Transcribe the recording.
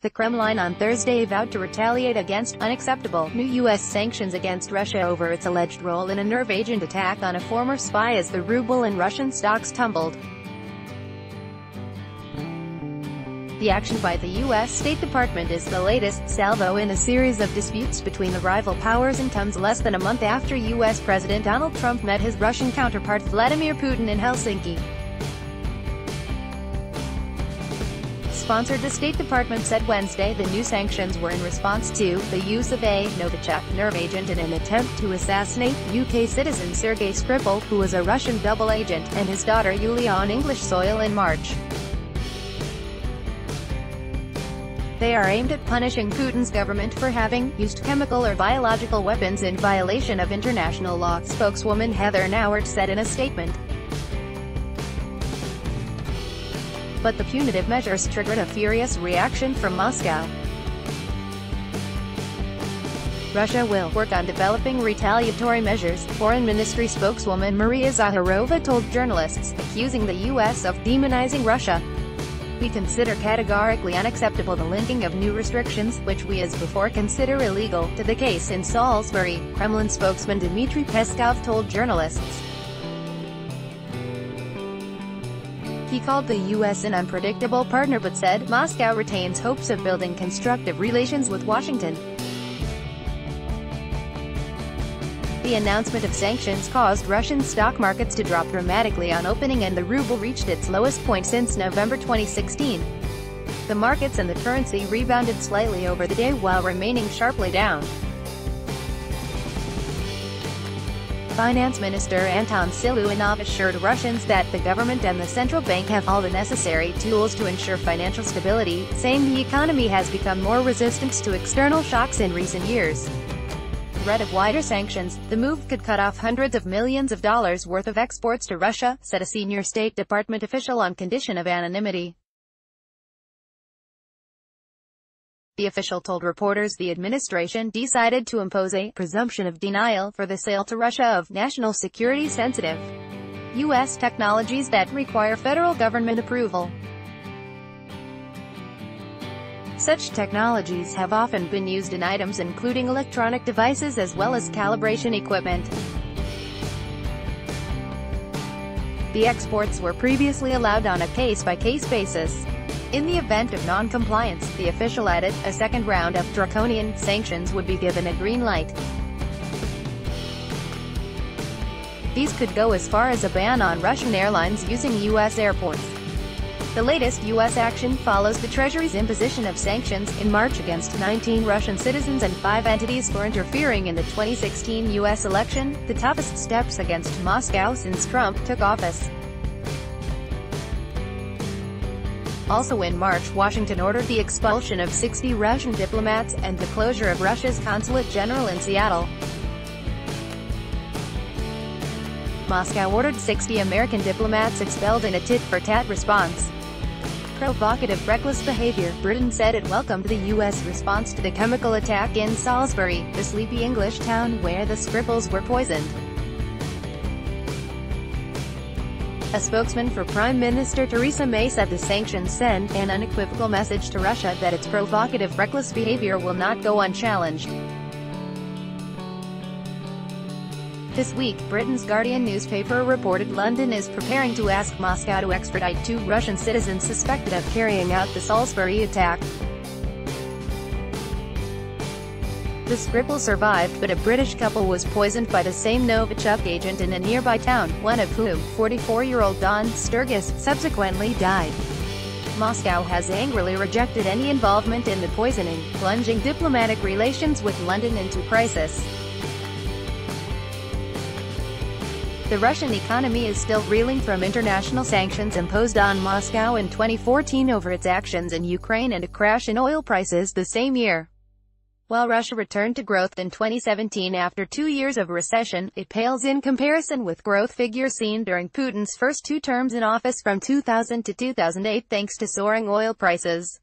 The Kremlin on Thursday vowed to retaliate against unacceptable new U.S. sanctions against Russia over its alleged role in a nerve agent attack on a former spy as the ruble and Russian stocks tumbled. The action by the U.S. State Department is the latest salvo in a series of disputes between the rival powers and comes less than a month after U.S. President Donald Trump met his Russian counterpart Vladimir Putin in Helsinki. The State Department said Wednesday the new sanctions were in response to the use of a Novichok nerve agent in an attempt to assassinate UK citizen Sergei Skripal, who was a Russian double agent, and his daughter Yulia on English soil in March. They are aimed at punishing Putin's government for having used chemical or biological weapons in violation of international law, spokeswoman Heather Nauert said in a statement. But the punitive measures triggered a furious reaction from Moscow. Russia will work on developing retaliatory measures, Foreign Ministry spokeswoman Maria Zakharova told journalists, accusing the U.S. of demonizing Russia. We consider categorically unacceptable the linking of new restrictions, which we as before consider illegal, to the case in Salisbury, Kremlin spokesman Dmitry Peskov told journalists. He called the U.S. an unpredictable partner but said Moscow retains hopes of building constructive relations with Washington. The announcement of sanctions caused Russian stock markets to drop dramatically on opening, and the ruble reached its lowest point since November 2016. The markets and the currency rebounded slightly over the day while remaining sharply down. Finance Minister Anton Siluanov assured Russians that the government and the central bank have all the necessary tools to ensure financial stability, saying the economy has become more resistant to external shocks in recent years. Threat of wider sanctions, the move could cut off hundreds of millions of dollars worth of exports to Russia, said a senior State Department official on condition of anonymity. The official told reporters the administration decided to impose a presumption of denial for the sale to Russia of national security-sensitive U.S. technologies that require federal government approval. Such technologies have often been used in items including electronic devices as well as calibration equipment. The exports were previously allowed on a case-by-case basis. In the event of non-compliance, the official added, a second round of draconian sanctions would be given a green light. These could go as far as a ban on Russian airlines using U.S. airports. The latest U.S. action follows the Treasury's imposition of sanctions in March against 19 Russian citizens and 5 entities for interfering in the 2016 U.S. election, the toughest steps against Moscow since Trump took office. Also in March, Washington ordered the expulsion of 60 Russian diplomats, and the closure of Russia's consulate general in Seattle. Moscow ordered 60 American diplomats expelled in a tit-for-tat response. Provocative, reckless behavior, Britain said it welcomed the U.S. response to the chemical attack in Salisbury, the sleepy English town where the Skripals were poisoned. A spokesman for Prime Minister Theresa May said the sanctions send an unequivocal message to Russia that its provocative, reckless behavior will not go unchallenged. This week, Britain's Guardian newspaper reported London is preparing to ask Moscow to extradite 2 Russian citizens suspected of carrying out the Salisbury attack. The Skripal survived, but a British couple was poisoned by the same Novichok agent in a nearby town, one of whom, 44-year-old Don Sturgis, subsequently died. Moscow has angrily rejected any involvement in the poisoning, plunging diplomatic relations with London into crisis. The Russian economy is still reeling from international sanctions imposed on Moscow in 2014 over its actions in Ukraine and a crash in oil prices the same year. While Russia returned to growth in 2017 after 2 years of recession, it pales in comparison with growth figures seen during Putin's first 2 terms in office from 2000 to 2008 thanks to soaring oil prices.